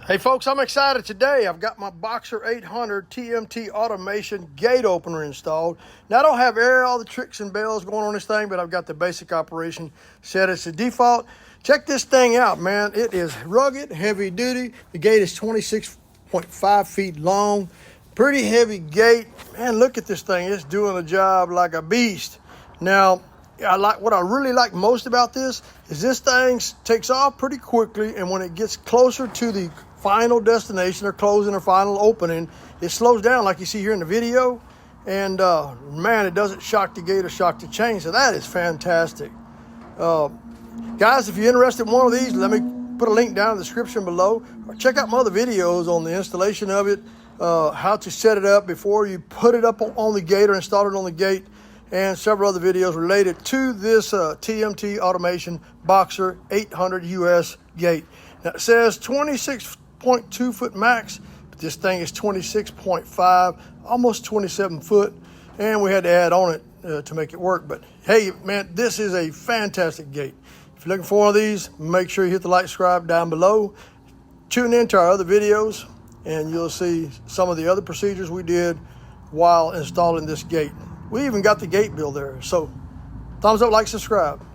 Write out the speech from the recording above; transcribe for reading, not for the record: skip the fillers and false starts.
Hey folks, I'm excited today. I've got my Boxer 800 TMT Automation gate opener installed. Now I don't have all the tricks and bells going on this thing, but I've got the basic operation set as the default. Check this thing out, man. It is rugged, heavy duty. The gate is 26.5 feet long. Pretty heavy gate. Man, look at this thing. It's doing the job like a beast. Now, what I really like most about this is this thing takes off pretty quickly, and when it gets closer to the final destination or closing or final opening, it slows down like you see here in the video, and man, it doesn't shock the gate or shock the chain, so that is fantastic. Guys, if you're interested in one of these, let me put a link down in the description below, or check out my other videos on the installation of it, how to set it up before you put it up on the gate or install it on the gate, and several other videos related to this TMT Automation Boxer 800 US gate. Now it says 26.2 foot max, but this thing is 26.5, almost 27 foot, and we had to add on it to make it work. But hey, man, this is a fantastic gate. If you're looking for one of these, make sure you hit the like, subscribe down below. Tune in to our other videos, and you'll see some of the other procedures we did while installing this gate. We even got the gate build there. So thumbs up, like, subscribe.